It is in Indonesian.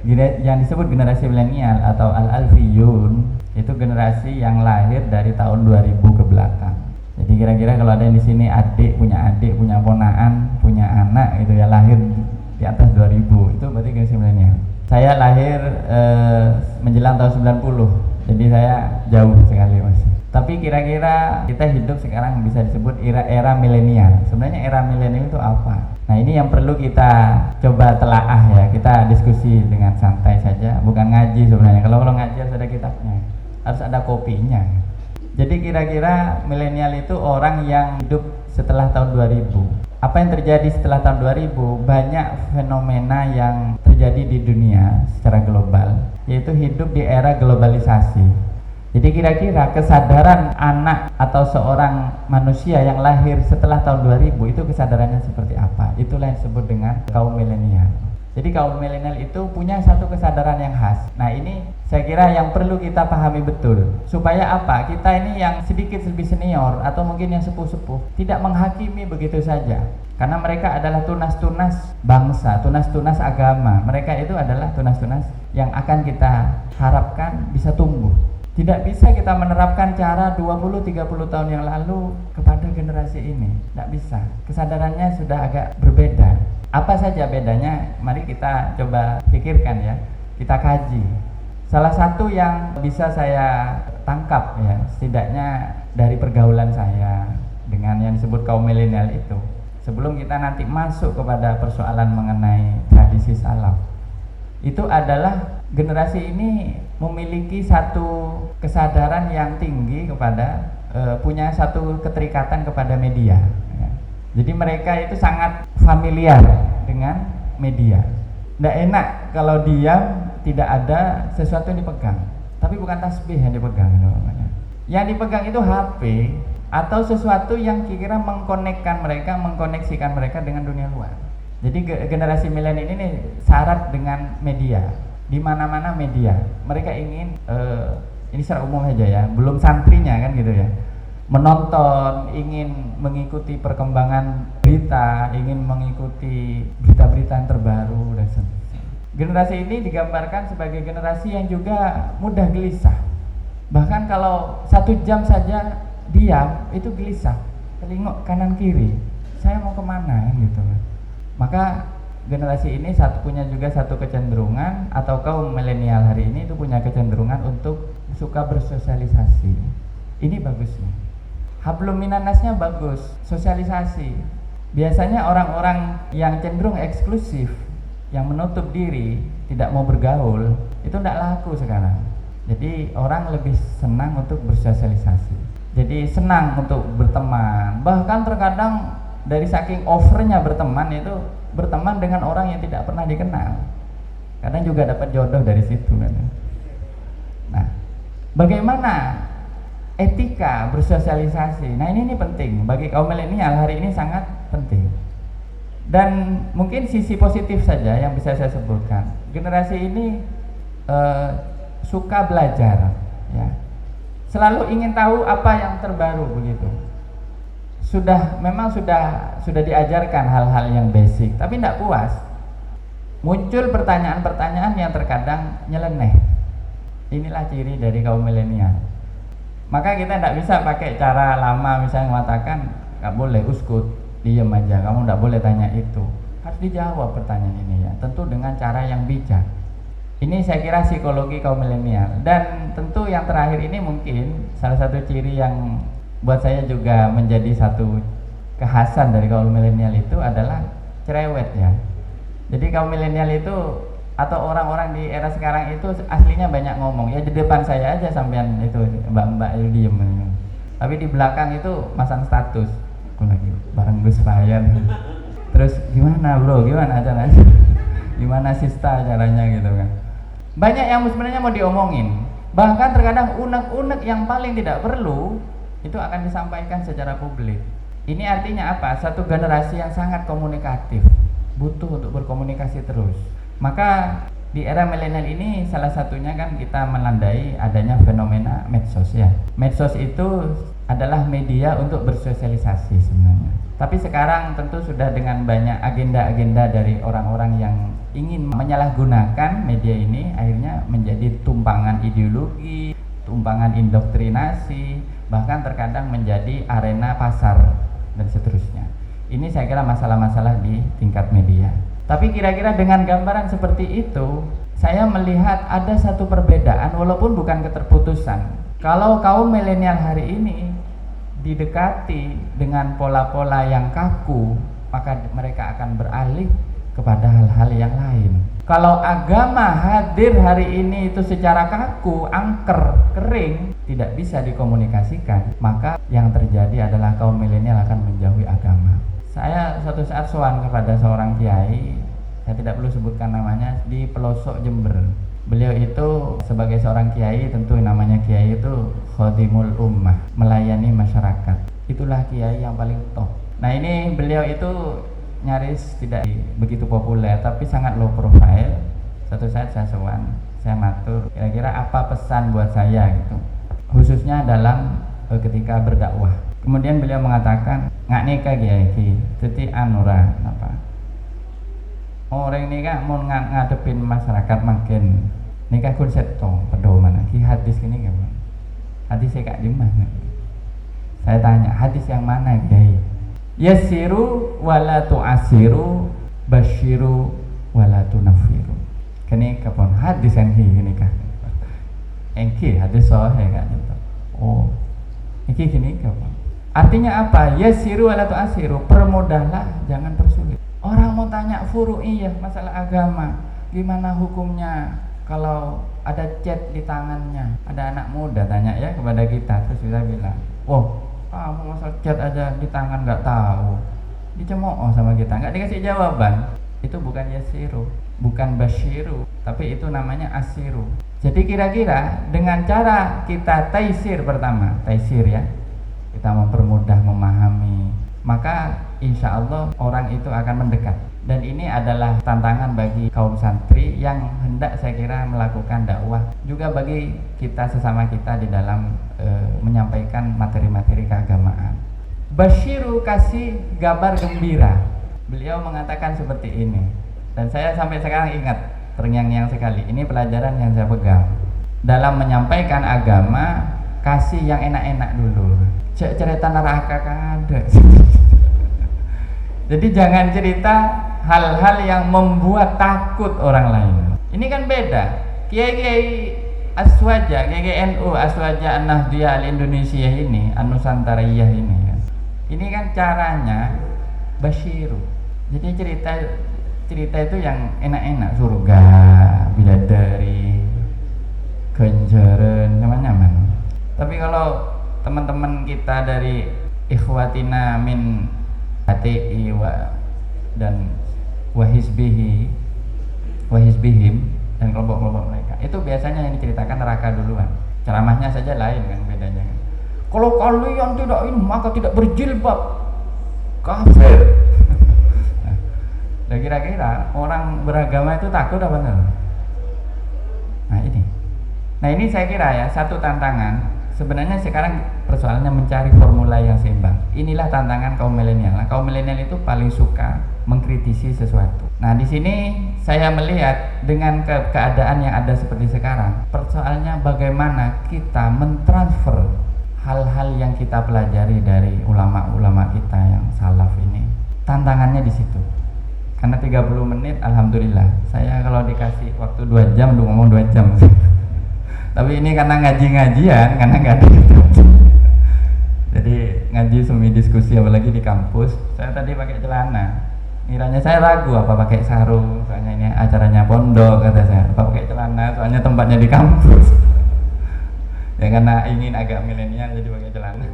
Yang disebut generasi milenial atau al-alfiyun itu generasi yang lahir dari tahun 2000 ke belakang. Jadi kira-kira kalau ada yang di sini adik, punya ponaan, punya anak gitu ya, lahir di atas 2000, itu berarti generasi milenial. Saya lahir menjelang tahun 90, jadi saya jauh sekali masih. Tapi kira-kira kita hidup sekarang bisa disebut era milenial. Sebenarnya era milenial itu apa? Nah, ini yang perlu kita coba telaah ya. Kita diskusi dengan santai saja, bukan ngaji sebenarnya. Kalau ngaji harus ada kitabnya, harus ada kopinya. Jadi kira-kira milenial itu orang yang hidup setelah tahun 2000. Apa yang terjadi setelah tahun 2000? Banyak fenomena yang terjadi di dunia secara global, yaitu hidup di era globalisasi. Jadi kira-kira kesadaran anak atau seorang manusia yang lahir setelah tahun 2000 itu kesadarannya seperti apa? Itulah yang disebut dengan kaum milenial. Jadi kaum milenial itu punya satu kesadaran yang khas. Nah, ini saya kira yang perlu kita pahami betul. Supaya apa? Kita ini yang sedikit lebih senior atau mungkin yang sepuh-sepuh tidak menghakimi begitu saja. Karena mereka adalah tunas-tunas bangsa, tunas-tunas agama. Mereka itu adalah tunas-tunas yang akan kita harapkan bisa tumbuh. Tidak bisa kita menerapkan cara 20-30 tahun yang lalu kepada generasi ini. Tidak bisa. Kesadarannya sudah agak berbeda. Apa saja bedanya? Mari kita coba pikirkan ya. Kita kaji. Salah satu yang bisa saya tangkap ya, setidaknya dari pergaulan saya dengan yang disebut kaum milenial itu. Sebelum kita nanti masuk kepada persoalan mengenai tradisi salaf. Itu adalah generasi ini memiliki satu kesadaran yang tinggi kepada punya satu keterikatan kepada media ya. Jadi mereka itu sangat familiar dengan media. Tidak enak kalau diam tidak ada sesuatu yang dipegang. Tapi bukan tasbih yang dipegang namanya. Yang dipegang itu HP atau sesuatu yang kira-kira mengkoneksikan mereka dengan dunia luar. Jadi generasi milenial ini syarat dengan media. Di mana-mana media. Mereka ingin ini secara umum saja ya, belum santrinya kan gitu ya. Menonton, ingin mengikuti perkembangan berita, ingin mengikuti berita-berita yang terbaru dan sebagainya. Generasi ini digambarkan sebagai generasi yang juga mudah gelisah. Bahkan kalau 1 jam saja diam itu gelisah, telinguk kanan kiri. Saya mau kemana gitu. Maka generasi ini punya juga satu kecenderungan, atau kaum milenial hari ini itu punya kecenderungan untuk suka bersosialisasi. Ini bagusnya. Hablum minannasnya bagus, sosialisasi. Biasanya orang-orang yang cenderung eksklusif, yang menutup diri, tidak mau bergaul, itu tidak laku sekarang. Jadi orang lebih senang untuk bersosialisasi. Jadi senang untuk berteman. Bahkan terkadang dari saking overnya berteman itu berteman dengan orang yang tidak pernah dikenal. Kadang juga dapat jodoh dari situ kan. Nah, bagaimana etika bersosialisasi? Nah, ini penting bagi kaum milenial hari ini, sangat penting. Dan mungkin sisi positif saja yang bisa saya sebutkan. Generasi ini suka belajar ya. Selalu ingin tahu apa yang terbaru begitu. Memang sudah diajarkan hal-hal yang basic, tapi tidak puas. Muncul pertanyaan-pertanyaan yang terkadang nyeleneh. Inilah ciri dari kaum milenial. Maka kita tidak bisa pakai cara lama, misalnya mengatakan nggak boleh uskut, diam aja, kamu tidak boleh tanya itu. Harus dijawab pertanyaan ini ya, tentu dengan cara yang bijak. Ini saya kira psikologi kaum milenial. Dan tentu yang terakhir ini mungkin salah satu ciri yang buat saya juga menjadi satu kekhasan dari kaum milenial itu adalah cerewet ya. Jadi kaum milenial itu atau orang-orang di era sekarang itu aslinya banyak ngomong ya. Di depan saya aja sampean itu mbak-mbak itu diem, tapi di belakang itu masang status, aku lagi bareng Gus Fayan. Terus gimana bro, gimana acaranya, gimana sista acaranya gitu kan. Banyak yang sebenarnya mau diomongin. Bahkan terkadang unek-unek yang paling tidak perlu itu akan disampaikan secara publik. Ini artinya apa? Satu generasi yang sangat komunikatif, butuh untuk berkomunikasi terus. Maka di era milenial ini salah satunya kan kita melandai adanya fenomena medsos ya. Medsos itu adalah media untuk bersosialisasi sebenarnya. Tapi sekarang tentu sudah dengan banyak agenda-agenda dari orang-orang yang ingin menyalahgunakan media ini, akhirnya menjadi tumpangan ideologi, tumpangan indoktrinasi, bahkan terkadang menjadi arena pasar dan seterusnya. Ini saya kira masalah-masalah di tingkat media. Tapi kira-kira dengan gambaran seperti itu, saya melihat ada satu perbedaan walaupun bukan keterputusan. Kalau kaum milenial hari ini didekati dengan pola-pola yang kaku, maka mereka akan beralih kepada hal-hal yang lain. Kalau agama hadir hari ini itu secara kaku, angker, kering, tidak bisa dikomunikasikan, maka yang terjadi adalah kaum milenial akan menjauhi agama. Saya suatu saat sowan kepada seorang kiai, saya tidak perlu sebutkan namanya, di pelosok Jember. Beliau itu sebagai seorang kiai, tentu namanya kiai itu khadimul ummah, melayani masyarakat. Itulah kiai yang paling top. Nah ini beliau itu nyaris tidak begitu populer, tapi sangat low profile. Suatu saat saya sowan, saya matur, kira-kira apa pesan buat saya gitu, khususnya dalam ketika berdakwah. Kemudian beliau mengatakan, nggak nikah kiai, jadi anura apa? Orang nikah mau ngadepin masyarakat makin nikah kun seto pedoman lagi hadis ini kan? Hadis saya kak di mana? Saya tanya hadis yang mana kiai? Yasiru wala tu'asiru, basyiru wala tunafiru. Kini kapon hadis yang gini kan? Engki hadis sahih kan? Oh, engki gini kapon. Artinya apa? Yasiru wala tu'asiru, permudahlah, jangan persulit. Orang mau tanya furu'iyah, masalah agama, gimana hukumnya kalau ada chat di tangannya? Ada anak muda tanya ya kepada kita, terus kita bilang, "Wow, kamu masalah chat aja di tangan nggak tahu." Dicemooh sama kita, nggak dikasih jawaban. Itu bukan yasiru, bukan basyiru, tapi itu namanya asiru. Jadi kira-kira dengan cara kita taisir pertama, taisir ya, kita mempermudah memahami, maka insya Allah orang itu akan mendekat. Dan ini adalah tantangan bagi kaum santri yang hendak saya kira melakukan dakwah, juga bagi kita sesama kita di dalam menyampaikan materi-materi keagamaan. Basyiru, kasih kabar gembira. Beliau mengatakan seperti ini, dan saya sampai sekarang ingat, terngiang-ngiang sekali. Ini pelajaran yang saya pegang dalam menyampaikan agama. Kasih yang enak-enak dulu, cerita neraka kan ada. Jadi jangan cerita hal-hal yang membuat takut orang lain. Ini kan beda. Kiai-kiai Aswaja, kiai NU Aswaja An-Nahdiyah Al-Indonesia ini, An-Nusantariyah ini kan. Ini kan caranya basyiru. Jadi cerita itu yang enak-enak, surga, bidadari, ganjaran, nyaman-nyaman. Tapi kalau teman-teman kita dari ikhwatina min HTI dan wahizbihim dan kelompok-kelompok mereka, itu biasanya yang diceritakan neraka duluan. Ceramahnya saja lain kan bedanya. Kalau kalian tidak ini maka tidak berjilbab, kafir. Nah, kira-kira orang beragama itu takut apa enggak? Nah ini saya kira ya satu tantangan. Sebenarnya sekarang persoalannya mencari formula yang seimbang. Inilah tantangan kaum milenial. Nah, kaum milenial itu paling suka mengkritisi sesuatu. Nah, di sini saya melihat dengan keadaan yang ada seperti sekarang, persoalannya bagaimana kita mentransfer hal-hal yang kita pelajari dari ulama-ulama kita yang salaf ini. Tantangannya di situ. Karena 30 menit, alhamdulillah. Saya kalau dikasih waktu 2 jam, udah ngomong 2 jam. Tapi ini karena ngaji-ngajian, karena nggak ada itu. Jadi ngaji semi diskusi, apalagi di kampus. Saya tadi pakai celana. Kiranya saya ragu apa pakai sarung, soalnya ini acaranya pondok, kata saya. Apa pakai celana, soalnya tempatnya di kampus. Ya karena ingin agak milenial jadi pakai celana.